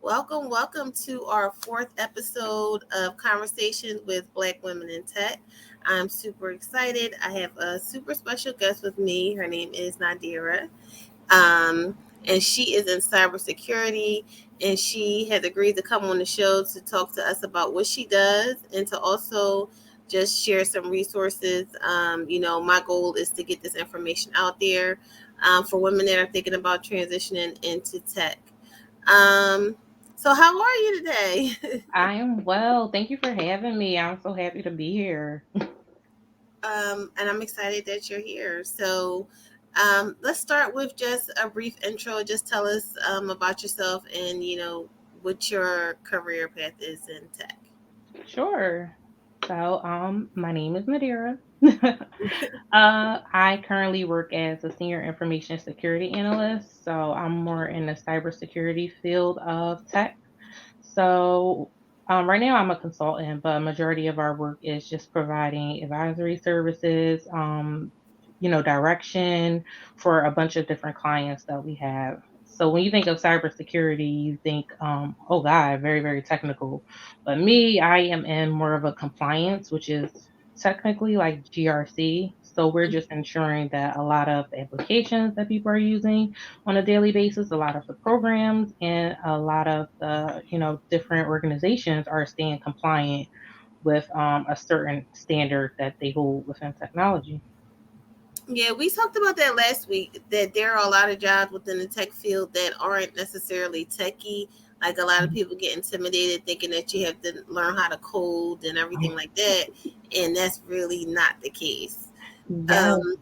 Welcome to our fourth episode of Conversations with Black Women in Tech. I'm super excited. I have a super special guest with me. Her name is Nadera, um, and she is in cybersecurity. And she has agreed to come on the show to talk to us about what she does and to also just share some resources. My goal is to get this information out there for women that are thinking about transitioning into tech. Um, so how are you today? I am well. Thank you for having me. I'm so happy to be here. And I'm excited that you're here. So let's start with just a brief intro. Just tell us about yourself and what your career path is in tech. Sure. My name is Nadera. I currently work as a senior information security analyst. So, I'm more in the cybersecurity field of tech. So, right now I'm a consultant, but a majority of our work is just providing advisory services, direction for a bunch of different clients that we have. So when you think of cybersecurity, you think, oh God, very, very technical. But me, I am in more of a compliance, which is technically like GRC. So we're just ensuring that a lot of the applications that people are using on a daily basis, a lot of the programs and a lot of the, different organizations are staying compliant with a certain standard that they hold within technology. Yeah, we talked about that last week. That there are a lot of jobs within the tech field that aren't necessarily techie. Like a lot of people get intimidated thinking that you have to learn how to code and everything like that, and that's really not the case. Yeah. Um,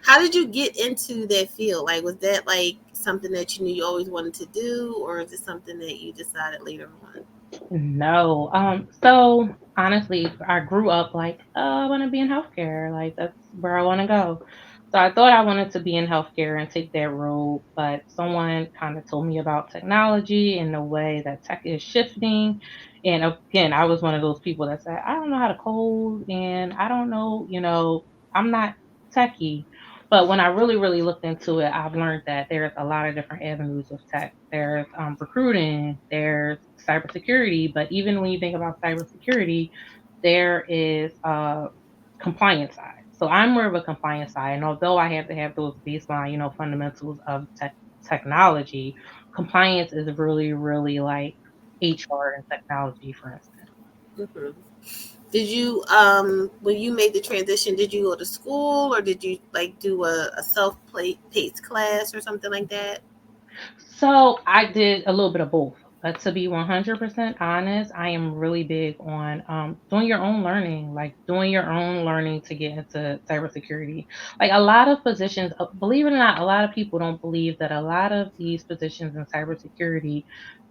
how did you get into that field? Like, was that like something that you knew you always wanted to do, or is it something that you decided later on? No. So honestly, I grew up like, I want to be in healthcare. Like that's where I want to go. So I thought I wanted to be in healthcare and take that road, but someone kind of told me about technology and the way that tech is shifting. And again, I was one of those people that said, I don't know how to code and I don't know, I'm not techie. But when I really, really looked into it, I've learned that there's a lot of different avenues of tech. There's recruiting, there's cybersecurity, but even when you think about cybersecurity, there is a compliance side. So I'm more of a compliance side, and although I have to have those baseline, fundamentals of technology, compliance is really, really like HR and technology, for instance. Hmm. Did you when you made the transition? Did you go to school or did you like do a self paced class or something like that? So I did a little bit of both. To be 100% honest, I am really big on doing your own learning, like doing your own learning to get into cybersecurity. Like a lot of positions, believe it or not, a lot of people don't believe that a lot of these positions in cybersecurity,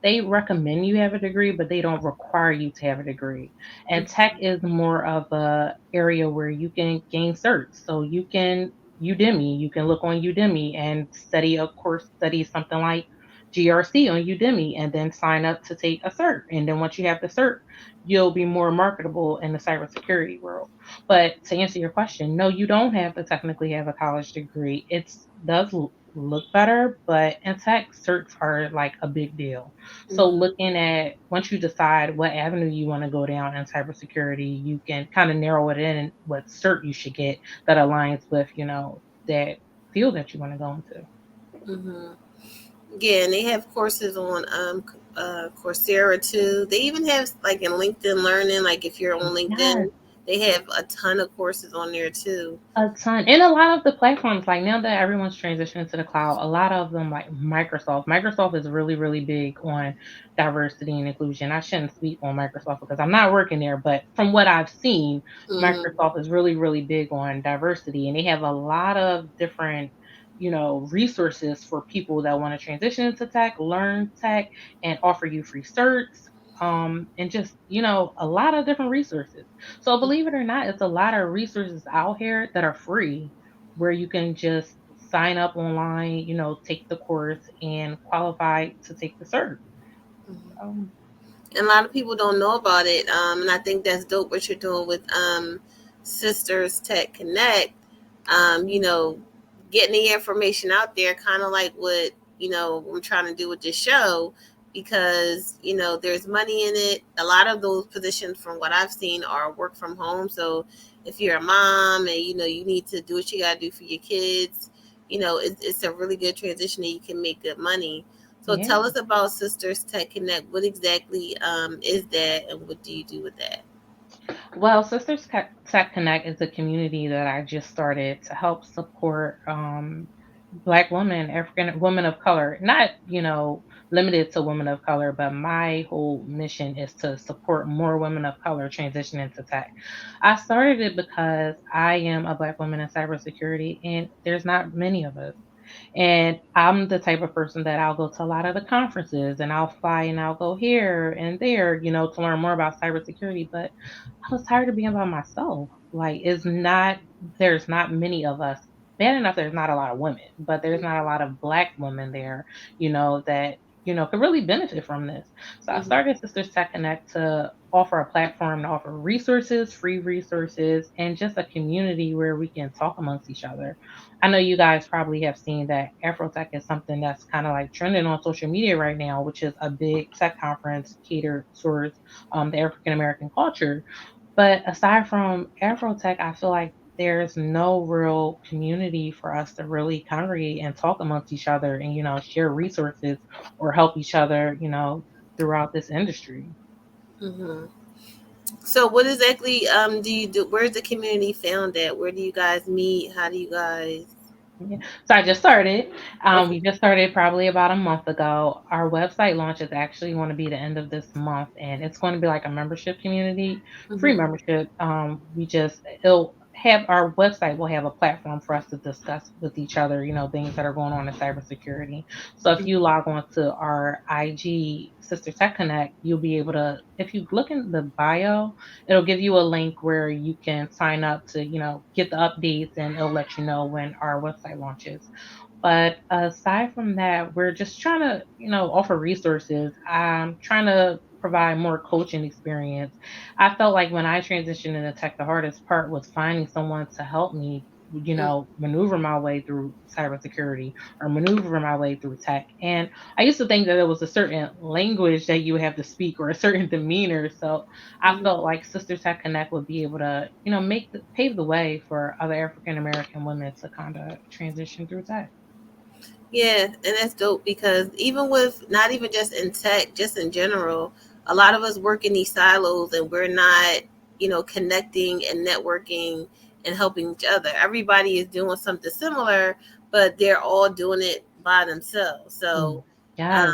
they recommend you have a degree, but they don't require you to have a degree. And tech is more of a area where you can gain certs. So you can look on Udemy and study a course, study something like GRC on Udemy and then sign up to take a cert. And then once you have the cert, you'll be more marketable in the cybersecurity world. But to answer your question, no, you don't have to technically have a college degree. It does look better, but in tech, certs are like a big deal. So Mm-hmm. looking at once you decide what avenue you want to go down in cybersecurity, you can kind of narrow it in what cert you should get that aligns with, that field that you want to go into. Mm-hmm. Yeah, and they have courses on Coursera too. They even have like in LinkedIn Learning. Like if you're on Yes. LinkedIn, they have a ton of courses on there too. A ton. And a lot of the platforms, like now that everyone's transitioning to the cloud, a lot of them, like Microsoft is really, really big on diversity and inclusion. I shouldn't speak on Microsoft because I'm not working there, but from what I've seen, Mm-hmm. Microsoft is really, really big on diversity. And they have a lot of different, resources for people that want to transition into tech, learn tech, and offer you free certs. And just, a lot of different resources. So believe it or not, it's a lot of resources out here that are free where you can just sign up online, take the course and qualify to take the cert. Mm-hmm. Um, And a lot of people don't know about it. And I think that's dope what you're doing with Sisters Tech Connect. You know, getting the information out there, kind of like what I'm trying to do with this show. because there's money in it. A lot of those positions, from what I've seen, are work from home. So if you're a mom and you need to do what you got to do for your kids, it's a really good transition, and you can make good money. So Yeah. tell us about Sisters Tech Connect. What exactly is that, and what do you do with that? Well, Tech Connect is a community that I just started to help support Black women, African women of color. Not, limited to women of color, but my whole mission is to support more women of color transition into tech. I started it because I am a Black woman in cybersecurity, and there's not many of us. And I'm the type of person that I'll go to a lot of the conferences and I'll fly and I'll go here and there, to learn more about cybersecurity. But I was tired of being by myself. Like, there's not many of us. Bad enough, there's not a lot of women, but there's not a lot of Black women there, that, could really benefit from this. So I Mm-hmm. started Sisters Tech Connect to offer a platform to offer resources, free resources, and just a community where we can talk amongst each other. I know you guys probably have seen that Afrotech is something that's kind of like trending on social media right now, which is a big tech conference catered towards the African American culture. But aside from Afrotech, I feel like there's no real community for us to really congregate and talk amongst each other and, share resources or help each other, throughout this industry. Mm-hmm. So what exactly do you do? Where's the community found at? Where do you guys meet? How do you guys? Yeah. So I just started. Okay. We just started probably about a month ago. Our website launch is actually going to be the end of this month, and it's going to be like a membership community, free Mm-hmm. membership. It'll have our website will have a platform for us to discuss with each other, things that are going on in cybersecurity. So if you log on to our IG Sister Tech Connect, you'll be able to, if you look in the bio, it'll give you a link where you can sign up to, get the updates and it'll let you know when our website launches. But aside from that, we're just trying to, offer resources. I'm trying to provide more coaching experience. I felt like when I transitioned into tech, the hardest part was finding someone to help me, maneuver my way through cybersecurity or maneuver my way through tech. And I used to think that there was a certain language that you have to speak or a certain demeanor. So I Mm-hmm. felt like Sister Tech Connect would be able to, pave the way for other African American women to kind of transition through tech. Yeah, and that's dope because even with not even just in tech, just in general, a lot of us work in these silos and we're not, connecting and networking and helping each other. Everybody is doing something similar, but they're all doing it by themselves. Mm. So, Yes.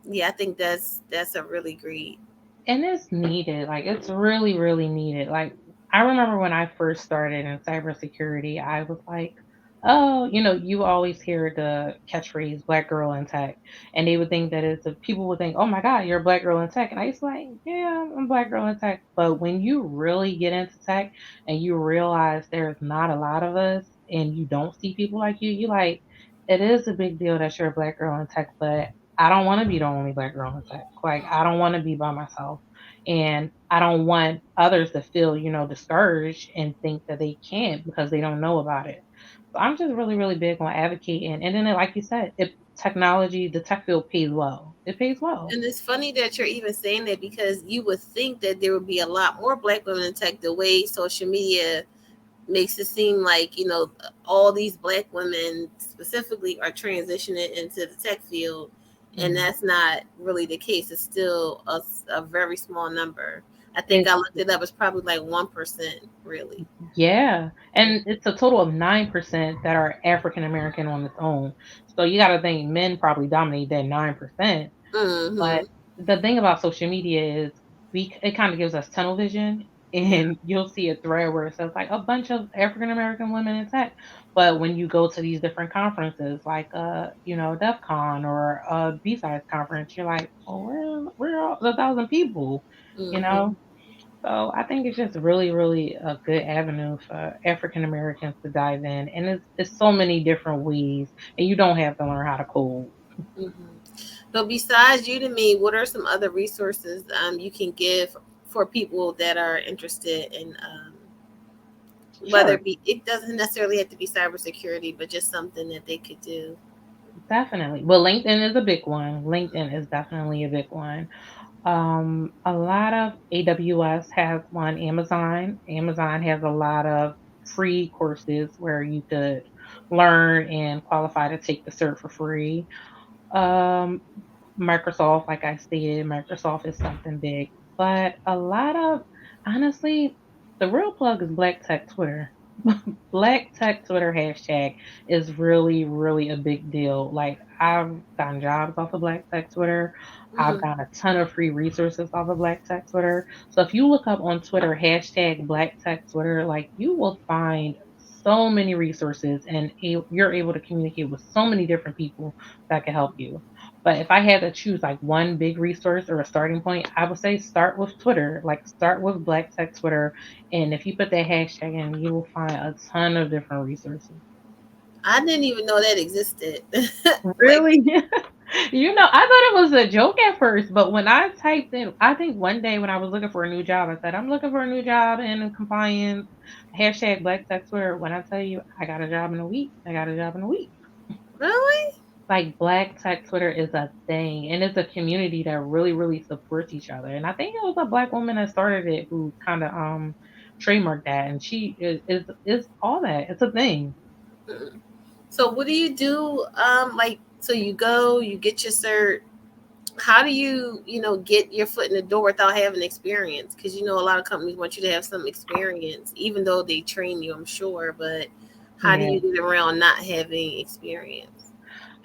yeah, I think that's a really great. And it's needed. Like it's really, really needed. Like I remember when I first started in cybersecurity, I was like, oh, you always hear the catchphrase black girl in tech. And they would think that it's people would think, oh my God, you're a black girl in tech. And I used to like, yeah, I'm a black girl in tech. But when you really get into tech and you realize there's not a lot of us and you don't see people like you like, it is a big deal that you're a black girl in tech, but I don't want to be the only black girl in tech. Like I don't want to be by myself. And I don't want others to feel, discouraged and think that they can't because they don't know about it. So I'm just really, really big on advocating. And then, like you said, the tech field pays well. It pays well. And it's funny that you're even saying that because you would think that there would be a lot more black women in tech the way social media makes it seem like all these black women specifically are transitioning into the tech field, and Mm. that's not really the case. It's still a very small number. I think It, I looked it up. It's probably like 1%, really. yeah. And it's a total of 9% that are African American on its own. So you got to think men probably dominate that 9%. But Mm-hmm. the thing about social media is it kind of gives us tunnel vision, Yeah. and you'll see a thread where it says like a bunch of African American women in tech. But when you go to these different conferences like DEF CON or a B-sides conference, you're like, well, where are all the thousand people? You Mm-hmm. know? So I think it's just really, really a good avenue for African Americans to dive in. And it's so many different ways, and you don't have to learn how to code. Mm-hmm. So besides Udemy, what are some other resources you can give for people that are interested in whether Sure. it be, it doesn't necessarily have to be cybersecurity, but just something that they could do. Definitely. Well, LinkedIn is a big one. LinkedIn is definitely a big one. A lot of AWS has one. Amazon has a lot of free courses where you could learn and qualify to take the cert for free. Um, Microsoft, like I said, Microsoft is something big, but a lot of honestly, the real plug is Black Tech Twitter. Black Tech Twitter hashtag is really, really a big deal. Like I've gotten jobs off of Black Tech Twitter. I've Mm-hmm. got a ton of free resources off of Black Tech Twitter. So if you look up on Twitter hashtag Black Tech Twitter, like you will find so many resources and you're able to communicate with so many different people that can help you. But if I had to choose like one big resource or a starting point, I would say start with Twitter. Like start with Black Tech Twitter, and if you put that hashtag in, you will find a ton of different resources. I didn't even know that existed. Like, Really? I thought it was a joke at first, but when I typed in, I think one day when I was looking for a new job, I said, I'm looking for a new job in compliance, hashtag Black Tech Twitter. When I tell you I got a job in a week, I got a job in a week. really? Like Black Tech Twitter is a thing, and it's a community that really, really supports each other. And I think it was a black woman that started it who kind of trademarked that, and she is all that. It's a thing. Mm. So what do you do? Like, so you go, you get your cert. How do you, get your foot in the door without having experience? Because a lot of companies want you to have some experience, even though they train you, I'm sure. But how do Yeah. you get around not having experience?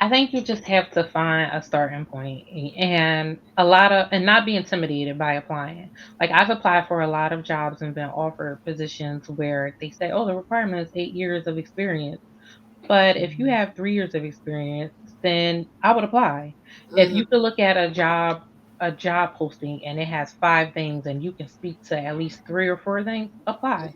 I think you just have to find a starting point and not be intimidated by applying. Like I've applied for a lot of jobs and been offered positions where they say, "Oh, the requirement is 8 years of experience." But if you have 3 years of experience, then I would apply. If Mm-hmm. you could look at a job posting and it has 5 things and you can speak to at least 3 or 4 things, apply.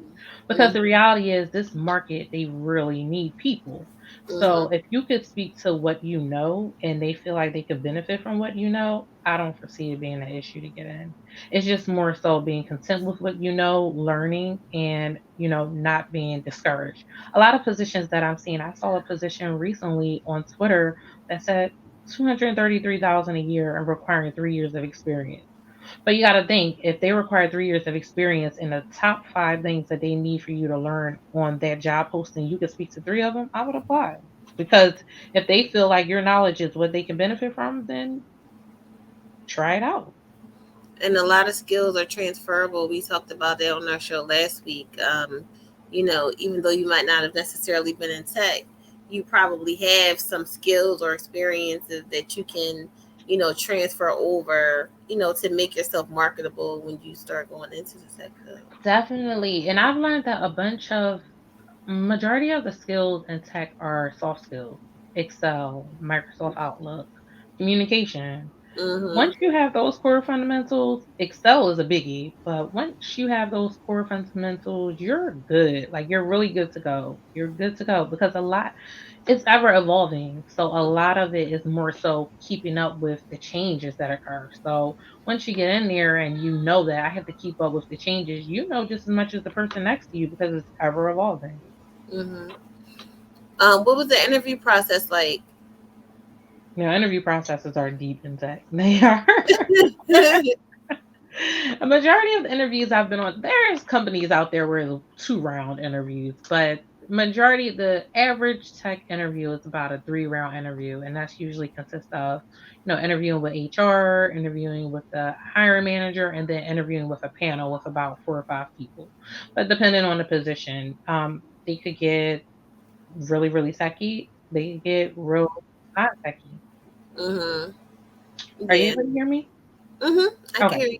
Because the Mm-hmm. reality is this market, they really need people. So Mm-hmm. if you could speak to what you know and they feel like they could benefit from what you know, I don't foresee it being an issue to get in. It's just more so being content with what you know, learning and, not being discouraged. A lot of positions that I'm seeing, I saw a position recently on Twitter that said 233,000 a year and requiring 3 years of experience. But you got to think if they require 3 years of experience in the top 5 things that they need for you to learn on that job posting, you could speak to 3 of them, I would apply. Because if they feel like your knowledge is what they can benefit from, then try it out. And a lot of skills are transferable. We talked about that on our show last week. Even though you might not have necessarily been in tech, you probably have some skills or experiences that you can, transfer over, to make yourself marketable when you start going into the tech field. Definitely. And I've learned that a bunch of majority of the skills in tech are soft skills. Excel, Microsoft Outlook, communication. Mm-hmm. Once you have those core fundamentals, Excel is a biggie, but once you have those core fundamentals, you're good. Like you're really good to go. You're good to go because a lot it's ever evolving. So a lot of it is more so keeping up with the changes that occur. So once you get in there and you know that I have to keep up with the changes, you know just as much as the person next to you because it's ever evolving. Mm-hmm. What was the interview process like? Interview processes are deep in tech. They are. A majority of the interviews I've been on, there's companies out there where it's 2 round interviews, but the average tech interview is about a 3 round interview, and that's usually consists of, interviewing with HR, interviewing with the hiring manager, and then interviewing with a panel with about 4 or 5 people. But depending on the position, they could get really, really techy. They could get real not techy. Mm-hmm. Are you Yeah. able to hear me? Mm-hmm. I can Okay. hear you.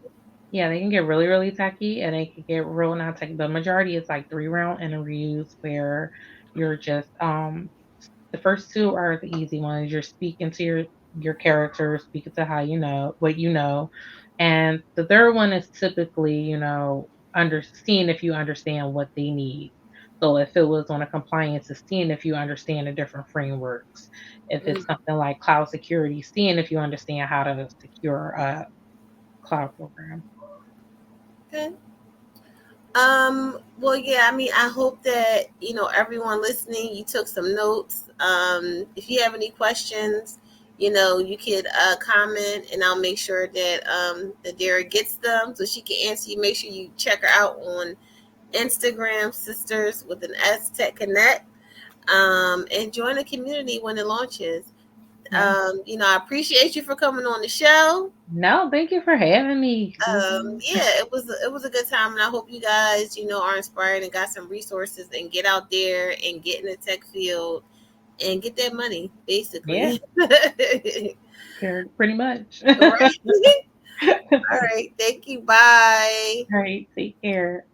Yeah, they can get really, really techy and they can get real not techy. The majority is like 3 round interviews where you're just the first two are the easy ones. You're speaking to your character, speaking to how you know what you know. And the third one is typically, seeing if you understand what they need. So if it was on a compliance, it's seeing if you understand the different frameworks. If it's Mm-hmm. something like cloud security, seeing if you understand how to secure a cloud program. Okay. Well, yeah, I mean, I hope that, everyone listening, you took some notes. If you have any questions, you could comment, and I'll make sure that Nadera gets them so she can answer you. Make sure you check her out on Instagram, Sisters with an S Tech Connect, and join the community when it launches. Yeah. I appreciate you for coming on the show. No, thank you for having me. Yeah, it was a good time, and I hope you guys, are inspired and got some resources and get out there and get in the tech field and get that money, Yeah, basically. Right. pretty much. All right. Thank you. Bye. All right, take care.